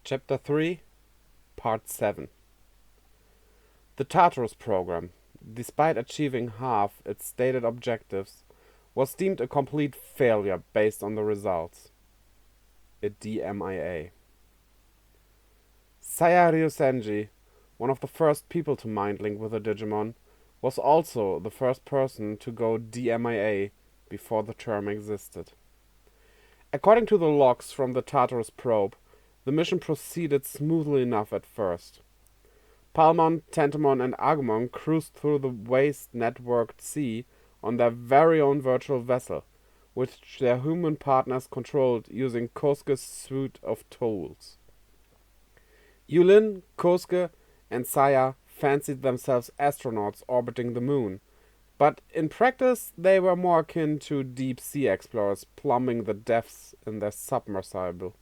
Chapter 3, Part 7. The Tartarus program, despite achieving half its stated objectives, was deemed a complete failure based on the results. A DMIA. Saya Ryusenji, one of the first people to mind link with a Digimon, was also the first person to go DMIA before the term existed. According to the logs from the Tartarus probe, the mission proceeded smoothly enough at first. Palmon, Tentomon, and Agumon cruised through the vast-networked sea on their very own virtual vessel, which their human partners controlled using Kosuke's suite of tools. Yulin, Kosuke, and Saya fancied themselves astronauts orbiting the moon, but in practice they were more akin to deep-sea explorers plumbing the depths in their submersible.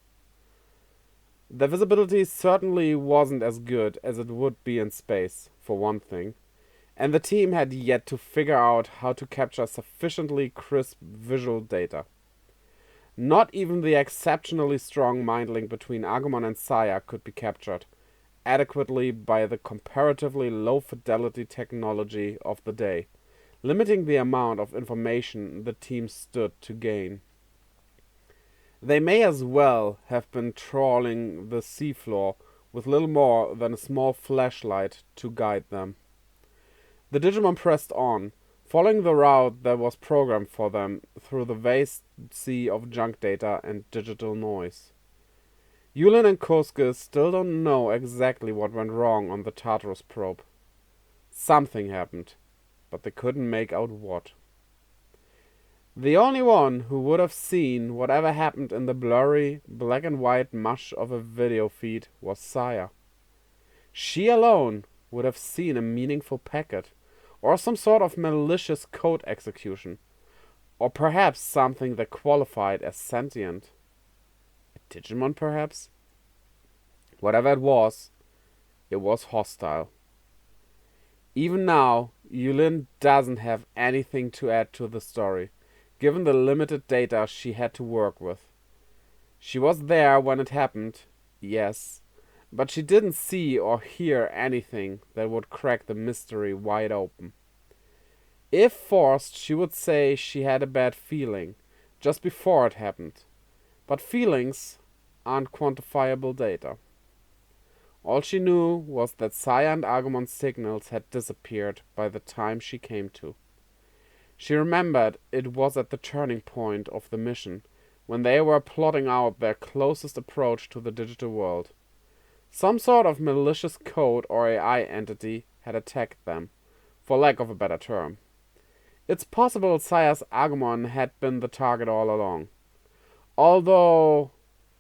The visibility certainly wasn't as good as it would be in space, for one thing, and the team had yet to figure out how to capture sufficiently crisp visual data. Not even the exceptionally strong mind link between Agumon and Saya could be captured adequately by the comparatively low-fidelity technology of the day, limiting the amount of information the team stood to gain. They may as well have been trawling the seafloor with little more than a small flashlight to guide them. The Digimon pressed on, following the route that was programmed for them through the vast sea of junk data and digital noise. Yulin and Kosuke still don't know exactly what went wrong on the Tartarus probe. Something happened, but they couldn't make out what. The only one who would have seen whatever happened in the blurry, black and white mush of a video feed was Saya. She alone would have seen a meaningful packet, or some sort of malicious code execution, or perhaps something that qualified as sentient. A Digimon, perhaps? Whatever it was hostile. Even now, Yulin doesn't have anything to add to the story, given the limited data she had to work with. She was there when it happened, yes, but she didn't see or hear anything that would crack the mystery wide open. If forced, she would say she had a bad feeling, just before it happened. But feelings aren't quantifiable data. All she knew was that Saya and Agumon's signals had disappeared by the time she came to. She remembered it was at the turning point of the mission, when they were plotting out their closest approach to the digital world. Some sort of malicious code or AI entity had attacked them, for lack of a better term. It's possible Saya's Agumon had been the target all along. Although,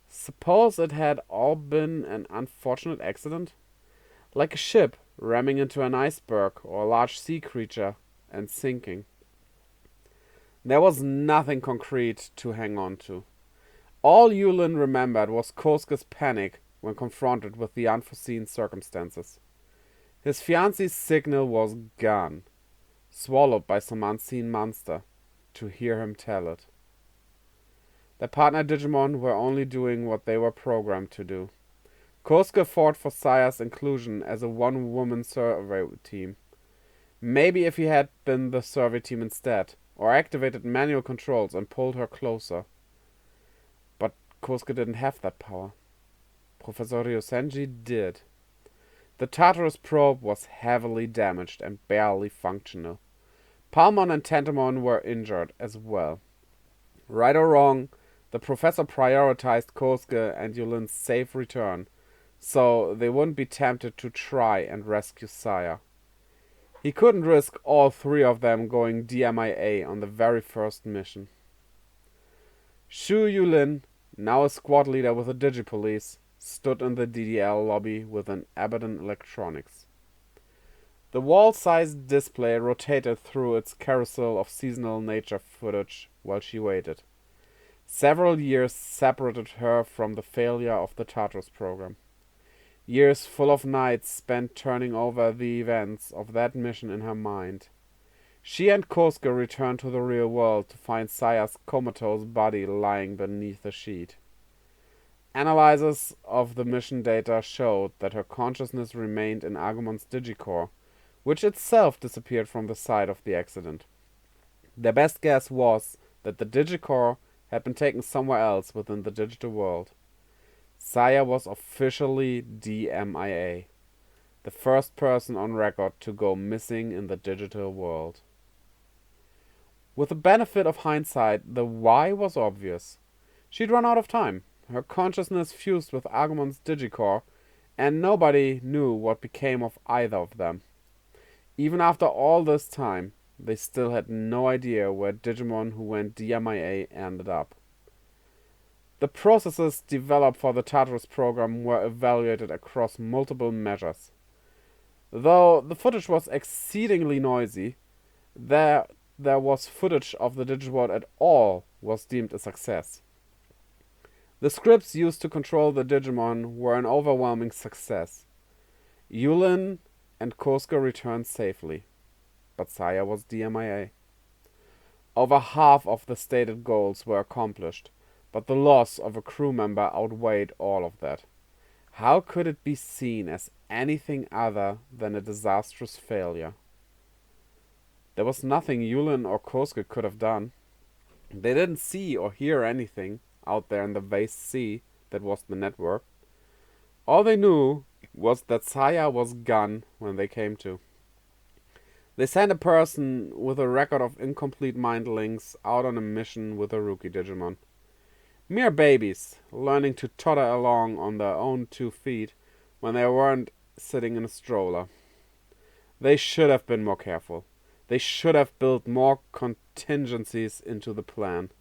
suppose it had all been an unfortunate accident? Like a ship ramming into an iceberg or a large sea creature and sinking. There was nothing concrete to hang on to. All Yulin remembered was Kosuke's panic when confronted with the unforeseen circumstances. His fiancée's signal was gone, swallowed by some unseen monster, to hear him tell it. Their partner Digimon were only doing what they were programmed to do. Kosuke fought for Saya's inclusion as a one-woman survey team. Maybe if he had been the survey team instead, or activated manual controls and pulled her closer. But Kosuke didn't have that power. Professor Ryusenji did. The Tartarus probe was heavily damaged and barely functional. Palmon and Tentomon were injured as well. Right or wrong, the professor prioritized Kosuke and Yulin's safe return, so they wouldn't be tempted to try and rescue Saya. He couldn't risk all three of them going DMIA on the very first mission. Shu Yulin, now a squad leader with the Digipolice, stood in the DDL lobby with an Abaddon Electronics. The wall-sized display rotated through its carousel of seasonal nature footage while she waited. Several years separated her from the failure of the Tartarus program. Years full of nights spent turning over the events of that mission in her mind. She and Kosuke returned to the real world to find Saya's comatose body lying beneath the sheet. Analysis of the mission data showed that her consciousness remained in Agumon's digicore, which itself disappeared from the site of the accident. Their best guess was that the digicore had been taken somewhere else within the digital world. Saya was officially DMIA, the first person on record to go missing in the digital world. With the benefit of hindsight, the why was obvious. She'd run out of time. Her consciousness fused with Agumon's digicore, and nobody knew what became of either of them. Even after all this time, they still had no idea where Digimon who went DMIA ended up. The processes developed for the Tartarus program were evaluated across multiple measures. Though the footage was exceedingly noisy, there was footage of the Digiworld at all was deemed a success. The scripts used to control the Digimon were an overwhelming success. Yulin and Kosuke returned safely, but Saya was DMIA. Over half of the stated goals were accomplished, but the loss of a crew member outweighed all of that. How could it be seen as anything other than a disastrous failure? There was nothing Yulin or Kosuke could have done. They didn't see or hear anything out there in the vast sea that was the network. All they knew was that Saya was gone when they came to. They sent a person with a record of incomplete mind links out on a mission with a rookie Digimon. Mere babies, learning to totter along on their own 2 feet when they weren't sitting in a stroller. They should have been more careful. They should have built more contingencies into the plan.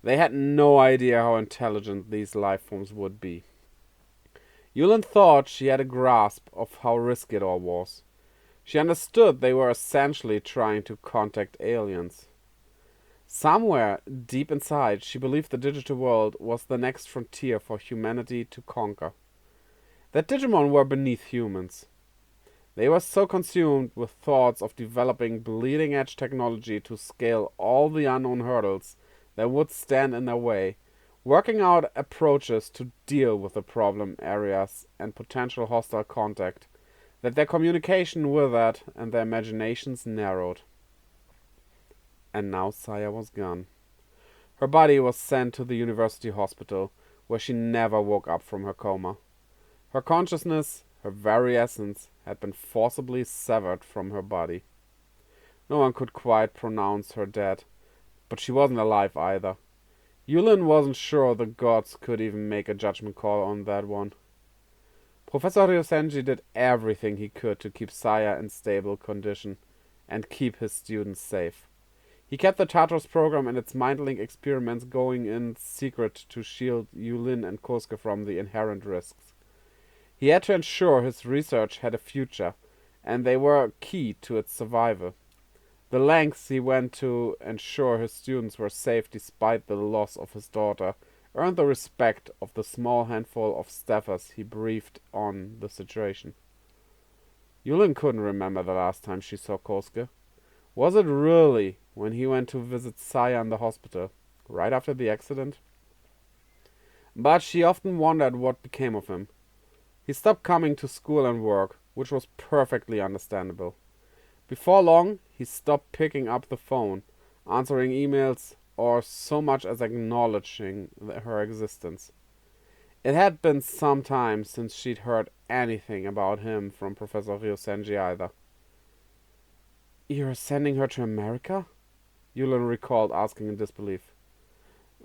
They had no idea how intelligent these life forms would be. Yulin thought she had a grasp of how risky it all was. She understood they were essentially trying to contact aliens. Somewhere deep inside, she believed the digital world was the next frontier for humanity to conquer. That Digimon were beneath humans. They were so consumed with thoughts of developing bleeding-edge technology to scale all the unknown hurdles that would stand in their way, working out approaches to deal with the problem areas and potential hostile contact, that their communication withered and their imaginations narrowed. And now Saya was gone. Her body was sent to the university hospital, where she never woke up from her coma. Her consciousness, her very essence, had been forcibly severed from her body. No one could quite pronounce her dead, but she wasn't alive either. Yulin wasn't sure the gods could even make a judgment call on that one. Professor Ryosenji did everything he could to keep Saya in stable condition and keep his students safe. He kept the Tartarus program and its mind-link experiments going in secret to shield Yulin and Kosuke from the inherent risks. He had to ensure his research had a future, and they were key to its survival. The lengths he went to ensure his students were safe despite the loss of his daughter earned the respect of the small handful of staffers he briefed on the situation. Yulin couldn't remember the last time she saw Kosuke. Was it really when he went to visit Saya in the hospital, right after the accident? But she often wondered what became of him. He stopped coming to school and work, which was perfectly understandable. Before long, he stopped picking up the phone, answering emails, or so much as acknowledging her existence. It had been some time since she'd heard anything about him from Professor Ryosenji either. "You're sending her to America?" Yulin recalled asking in disbelief.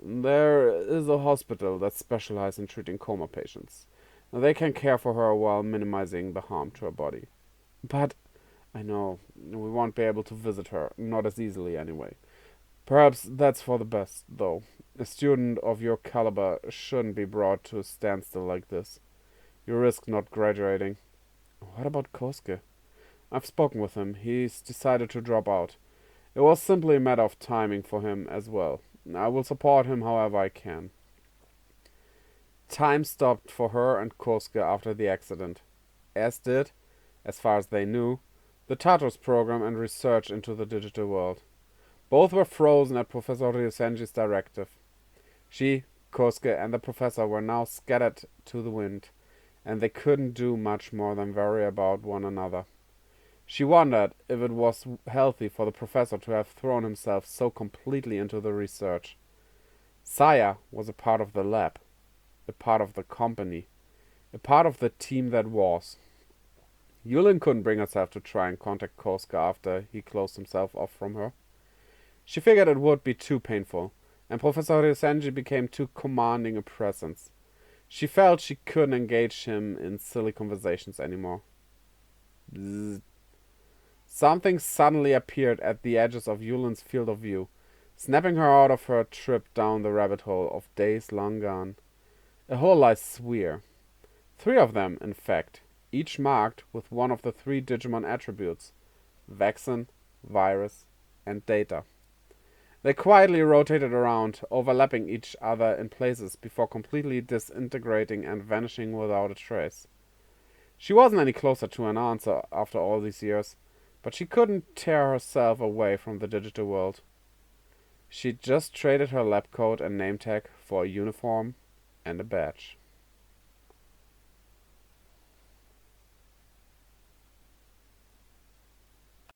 "There is a hospital that specializes in treating coma patients. They can care for her while minimizing the harm to her body. But I know we won't be able to visit her, not as easily anyway. Perhaps that's for the best, though. A student of your caliber shouldn't be brought to a standstill like this. You risk not graduating." "What about Kosuke?" "I've spoken with him. He's decided to drop out. It was simply a matter of timing for him as well. I will support him however I can." Time stopped for her and Kosuke after the accident, as did, as far as they knew, the Tartarus program and research into the digital world. Both were frozen at Professor Ryosenji's directive. She, Kosuke and the professor were now scattered to the wind, and they couldn't do much more than worry about one another. She wondered if it was healthy for the professor to have thrown himself so completely into the research. Saya was a part of the lab, a part of the company, a part of the team that was. Yulin couldn't bring herself to try and contact Kosuke after he closed himself off from her. She figured it would be too painful, and Professor Ryosenji became too commanding a presence. She felt she couldn't engage him in silly conversations anymore. Bzzz. Something suddenly appeared at the edges of Yulin's field of view, snapping her out of her trip down the rabbit hole of days long gone. A whole sphere. 3 of them, in fact, each marked with one of the 3 Digimon attributes: vaccine, virus, and data. They quietly rotated around, overlapping each other in places before completely disintegrating and vanishing without a trace. She wasn't any closer to an answer after all these years, but she couldn't tear herself away from the digital world. She just traded her lab coat and name tag for a uniform and a badge.